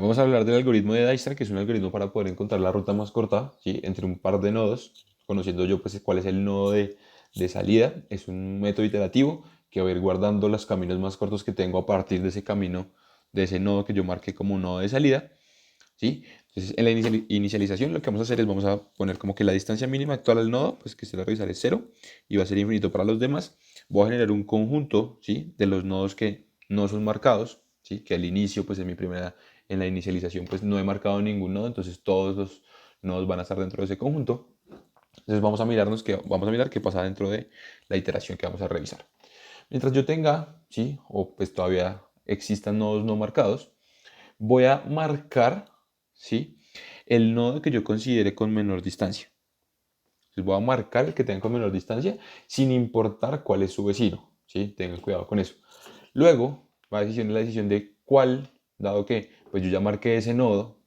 Vamos a hablar del algoritmo de Dijkstra, que es un algoritmo para poder encontrar la ruta más corta, ¿sí? Entre un par de nodos, conociendo yo pues cuál es el nodo de salida. Es un método iterativo que va a ir guardando los caminos más cortos que tengo a partir de ese camino, de ese nodo que yo marqué como nodo de salida, ¿sí? Entonces, en la inicialización lo que vamos a hacer es vamos a poner como que la distancia mínima actual al nodo, pues que se va a revisar es cero y va a ser infinito para los demás. Voy a generar un conjunto, ¿sí? De los nodos que no son marcados, ¿sí? Que al inicio, pues en la inicialización, pues no he marcado ningún nodo, entonces todos los nodos van a estar dentro de ese conjunto. Entonces vamos a mirar qué pasa dentro de la iteración que vamos a revisar. Mientras yo tenga, ¿sí? O pues todavía existan nodos no marcados, voy a marcar, ¿sí? El nodo que yo considere con menor distancia. Entonces voy a marcar el que tenga con menor distancia sin importar cuál es su vecino, ¿sí? Tengan cuidado con eso. Luego va a decisión la decisión de cuál, dado que pues yo ya marqué ese nodo,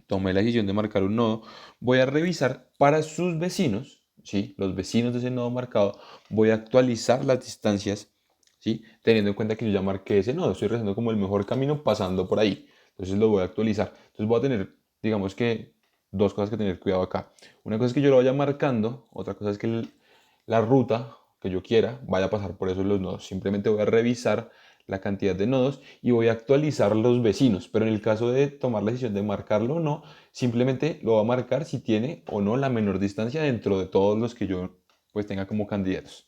tomé la decisión de marcar un nodo, voy a revisar para sus vecinos, ¿sí? Los vecinos de ese nodo marcado, voy a actualizar las distancias, ¿sí? Teniendo en cuenta que yo ya marqué ese nodo, estoy realizando como el mejor camino pasando por ahí. Entonces lo voy a actualizar. Entonces voy a tener, digamos que, dos cosas que tener cuidado acá. Una cosa es que yo lo vaya marcando, otra cosa es que la ruta que yo quiera vaya a pasar por esos los nodos. Simplemente voy a revisar la cantidad de nodos y voy a actualizar los vecinos. Pero en el caso de tomar la decisión de marcarlo o no, simplemente lo voy a marcar si tiene o no la menor distancia dentro de todos los que yo pues tenga como candidatos.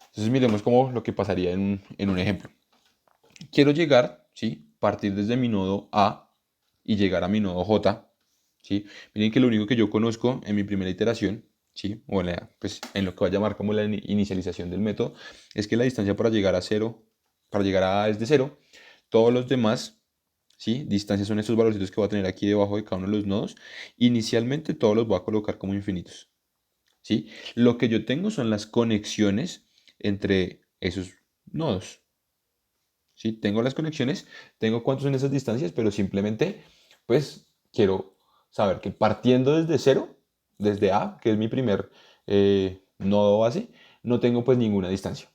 Entonces miremos como lo que pasaría en un ejemplo. Quiero llegar, ¿sí? Partir desde mi nodo A y llegar a mi nodo J, ¿sí? Miren que lo único que yo conozco en mi primera iteración, ¿sí? O pues, en lo que va a llamar como la inicialización del método, es que la distancia para llegar a cero, para llegar a A es de cero. Todos los demás, ¿sí? Distancias son estos valorcitos que voy a tener aquí debajo de cada uno de los nodos. Inicialmente todos los voy a colocar como infinitos, ¿sí? Lo que yo tengo son las conexiones entre esos nodos, ¿sí? Tengo las conexiones, tengo cuántos son esas distancias, pero simplemente, pues, quiero saber que partiendo desde cero, desde A, que es mi primer nodo base, no tengo pues ninguna distancia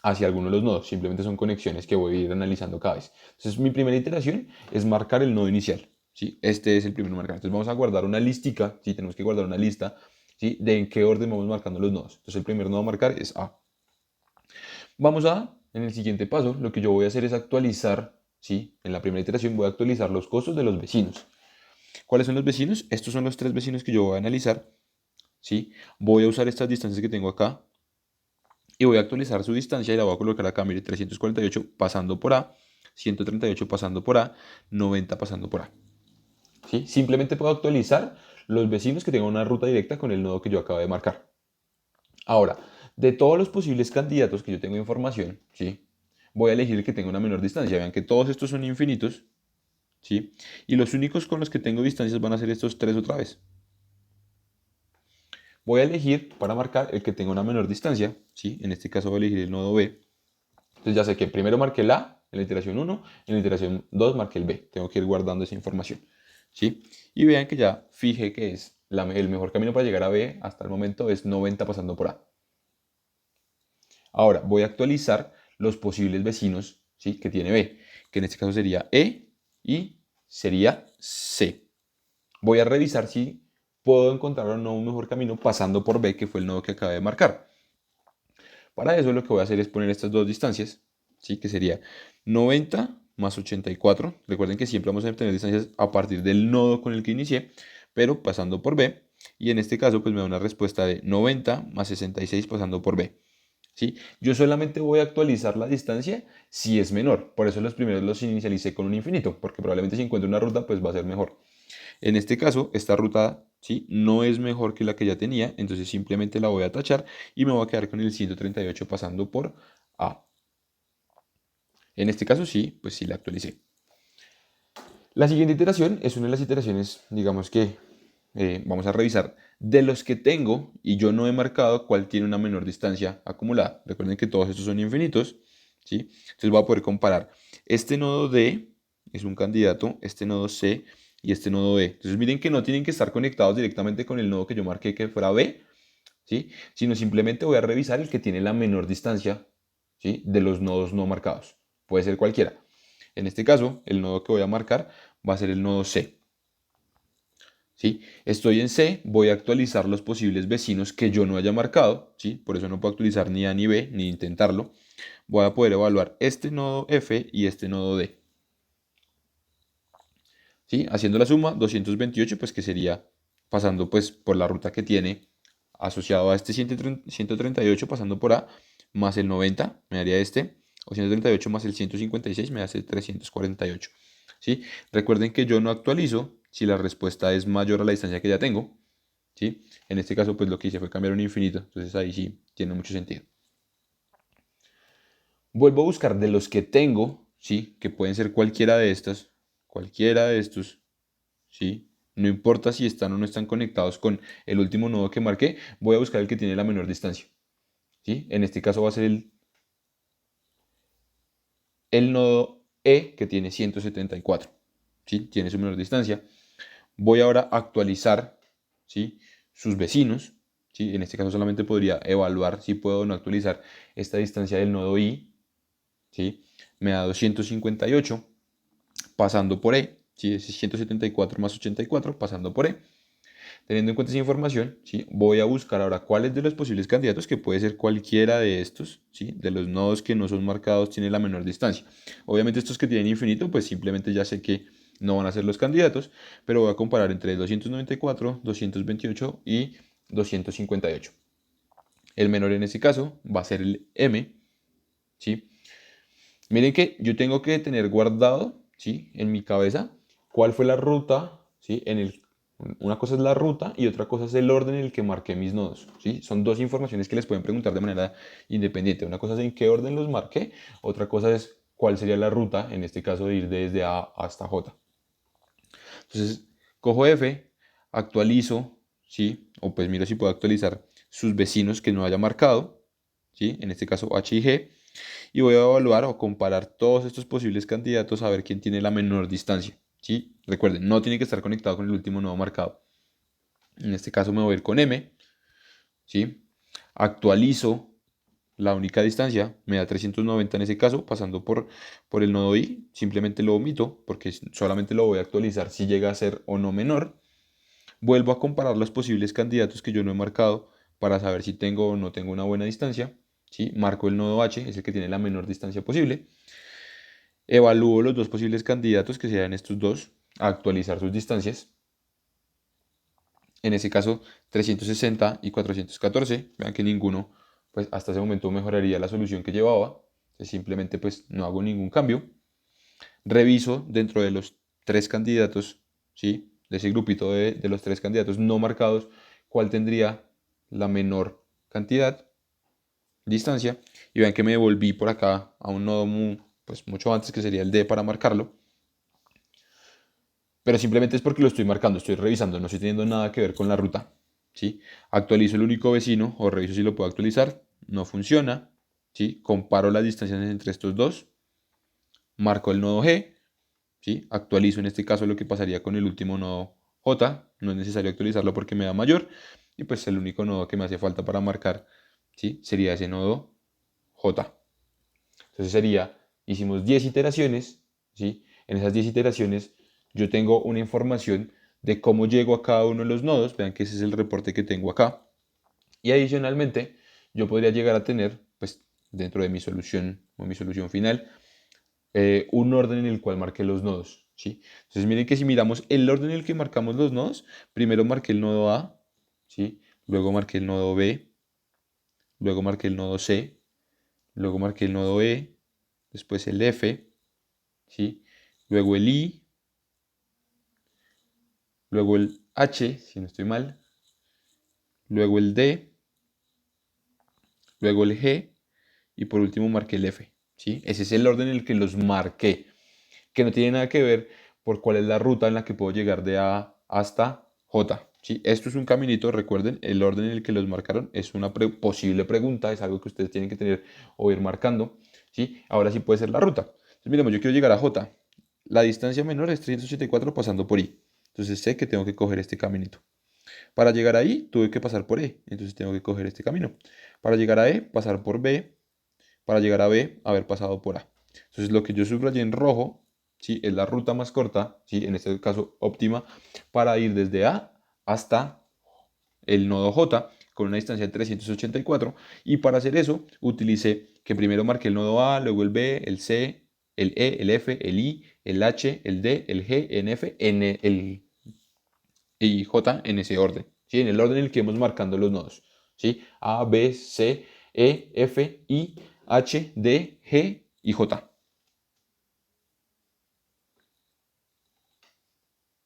hacia alguno de los nodos, simplemente son conexiones que voy a ir analizando cada vez. Entonces, mi primera iteración es marcar el nodo inicial, ¿sí? Este es el primer marcar. Entonces, vamos a guardar una listica, ¿sí? Tenemos que guardar una lista, ¿sí? De en qué orden vamos marcando los nodos. Entonces, el primer nodo a marcar es A. En el siguiente paso, lo que yo voy a hacer es actualizar, ¿sí? En la primera iteración voy a actualizar los costos de los vecinos. ¿Cuáles son los vecinos? Estos son los tres vecinos que yo voy a analizar, ¿sí? Voy a usar estas distancias que tengo acá y voy a actualizar su distancia y la voy a colocar acá, mire, 348 pasando por A, 138 pasando por A, 90 pasando por A, ¿sí? Simplemente puedo actualizar los vecinos que tengan una ruta directa con el nodo que yo acabo de marcar. Ahora, de todos los posibles candidatos que yo tengo información, ¿sí? Voy a elegir el que tenga una menor distancia. Vean que todos estos son infinitos, ¿sí? Y los únicos con los que tengo distancias van a ser estos tres otra vez. Voy a elegir para marcar el que tenga una menor distancia, ¿sí? En este caso voy a elegir el nodo B. Entonces ya sé que primero marqué el A en la iteración 1, en la iteración 2 marqué el B. Tengo que ir guardando esa información, ¿sí? Y vean que ya fijé que es el mejor camino para llegar a B hasta el momento es 90 pasando por A. Ahora voy a actualizar los posibles vecinos, ¿sí? Que tiene B, que en este caso sería E y sería C. Voy a revisar si puedo encontrar o no un mejor camino pasando por B, que fue el nodo que acabé de marcar. Para eso lo que voy a hacer es poner estas dos distancias, ¿sí? Que sería 90 más 84. Recuerden que siempre vamos a tener distancias a partir del nodo con el que inicié, pero pasando por B. Y en este caso, pues me da una respuesta de 90 más 66 pasando por B. ¿Sí? Yo solamente voy a actualizar la distancia si es menor. Por eso los primeros los inicialicé con un infinito, porque probablemente si encuentro una ruta, pues va a ser mejor. En este caso, esta ruta, ¿sí? No es mejor que la que ya tenía, entonces simplemente la voy a tachar y me voy a quedar con el 138 pasando por A. En este caso sí, pues sí la actualicé. La siguiente iteración es una de las iteraciones, digamos que vamos a revisar de los que tengo y yo no he marcado cuál tiene una menor distancia acumulada. Recuerden que todos estos son infinitos, ¿sí? Entonces voy a poder comparar. Este nodo D es un candidato, este nodo C y este nodo B. Entonces miren que no tienen que estar conectados directamente con el nodo que yo marqué que fuera B, ¿sí? Sino simplemente voy a revisar el que tiene la menor distancia, ¿sí? De los nodos no marcados. Puede ser cualquiera. En este caso, el nodo que voy a marcar va a ser el nodo C. ¿Sí? Estoy en C, voy a actualizar los posibles vecinos que yo no haya marcado, ¿sí? Por eso no puedo actualizar ni A ni B, ni intentarlo. Voy a poder evaluar este nodo F y este nodo D. ¿Sí? Haciendo la suma, 228, pues que sería pasando pues por la ruta que tiene asociado a este 138, pasando por A, más el 90, me daría este, o 138 más el 156 me hace 348. ¿Sí? Recuerden que yo no actualizo si la respuesta es mayor a la distancia que ya tengo. ¿Sí? En este caso, pues lo que hice fue cambiar un infinito, entonces ahí sí tiene mucho sentido. Vuelvo a buscar de los que tengo, ¿sí? Que pueden ser cualquiera de estas, cualquiera de estos, ¿sí? No importa si están o no están conectados con el último nodo que marqué, voy a buscar el que tiene la menor distancia, ¿sí? En este caso va a ser el nodo E que tiene 174, ¿sí? Tiene su menor distancia. Voy ahora a actualizar, ¿sí? Sus vecinos, ¿sí? En este caso solamente podría evaluar si puedo o no actualizar esta distancia del nodo I, ¿sí? Me da 258 pasando por E, ¿sí? Es 174 más 84 pasando por E. Teniendo en cuenta esa información, ¿sí? Voy a buscar ahora cuáles de los posibles candidatos, que puede ser cualquiera de estos, ¿sí? De los nodos que no son marcados, tiene la menor distancia. Obviamente estos que tienen infinito, pues simplemente ya sé que no van a ser los candidatos, pero voy a comparar entre 294, 228 y 258. El menor en este caso va a ser el M, ¿sí? Miren que yo tengo que tener guardado, ¿sí? En mi cabeza cuál fue la ruta, ¿sí? Una cosa es la ruta y otra cosa es el orden en el que marqué mis nodos, ¿sí? Son dos informaciones que les pueden preguntar de manera independiente. Una cosa es en qué orden los marqué, otra cosa es cuál sería la ruta, en este caso de ir desde A hasta J. Entonces, cojo F, actualizo, ¿sí? O pues miro si puedo actualizar sus vecinos que no haya marcado, ¿sí? En este caso H y G, y voy a evaluar o comparar todos estos posibles candidatos a ver quién tiene la menor distancia, ¿sí? Recuerden, no tiene que estar conectado con el último nodo marcado. En este caso me voy a ir con M, ¿sí? Actualizo la única distancia, me da 390 en ese caso, pasando por el nodo I, simplemente lo omito porque solamente lo voy a actualizar si llega a ser o no menor. Vuelvo a comparar los posibles candidatos que yo no he marcado para saber si tengo o no tengo una buena distancia, ¿sí? Marco el nodo H, es el que tiene la menor distancia posible. Evalúo los dos posibles candidatos que sean estos dos, a actualizar sus distancias. En ese caso, 360 y 414. Vean que ninguno, pues hasta ese momento mejoraría la solución que llevaba. Entonces, simplemente pues no hago ningún cambio. Reviso dentro de los tres candidatos, ¿sí? De ese grupito de los tres candidatos no marcados, cuál tendría la menor cantidad, distancia. Y vean que me devolví por acá a un nodo pues, mucho antes, que sería el D para marcarlo. Pero simplemente es porque lo estoy marcando, estoy revisando, no estoy teniendo nada que ver con la ruta, ¿sí? Actualizo el único vecino o reviso si lo puedo actualizar, no funciona, ¿sí? Comparo las distancias entre estos dos, marco el nodo G, ¿sí? Actualizo en este caso lo que pasaría con el último nodo J, no es necesario actualizarlo porque me da mayor, y pues el único nodo que me hace falta para marcar, ¿sí? Sería ese nodo J. Entonces sería, hicimos 10 iteraciones, ¿sí? En esas 10 iteraciones yo tengo una información de cómo llego a cada uno de los nodos. Vean que ese es el reporte que tengo acá. Y adicionalmente, yo podría llegar a tener, pues, dentro de mi solución o mi solución final, un orden en el cual marqué los nodos, ¿sí? Entonces miren que si miramos el orden en el que marcamos los nodos, primero marqué el nodo A, ¿sí? Luego marqué el nodo B, luego marqué el nodo C, luego marqué el nodo E, después el F, ¿sí? Luego el I, luego el H, si no estoy mal, luego el D, luego el G y por último marqué el F, ¿sí? Ese es el orden en el que los marqué, que no tiene nada que ver por cuál es la ruta en la que puedo llegar de A hasta J, ¿sí? Esto es un caminito, recuerden, el orden en el que los marcaron es una posible pregunta, es algo que ustedes tienen que tener o ir marcando, ¿sí? Ahora sí puede ser la ruta. Entonces, miremos, yo quiero llegar a J. La distancia menor es 384 pasando por I. Entonces sé que tengo que coger este caminito. Para llegar ahí tuve que pasar por E. Entonces tengo que coger este camino. Para llegar a E, pasar por B. Para llegar a B, haber pasado por A. Entonces lo que yo subrayé en rojo ¿sí? Es la ruta más corta, ¿sí? En este caso óptima, para ir desde A hasta el nodo J con una distancia de 384. Y para hacer eso, utilicé que primero marqué el nodo A, luego el B, el C, el E, el F, el I, el H, el D, el G, el F, N, el y J en ese orden, ¿sí? En el orden en el que vamos marcando los nodos, ¿sí? A, B, C, E, F, I, H, D, G y J.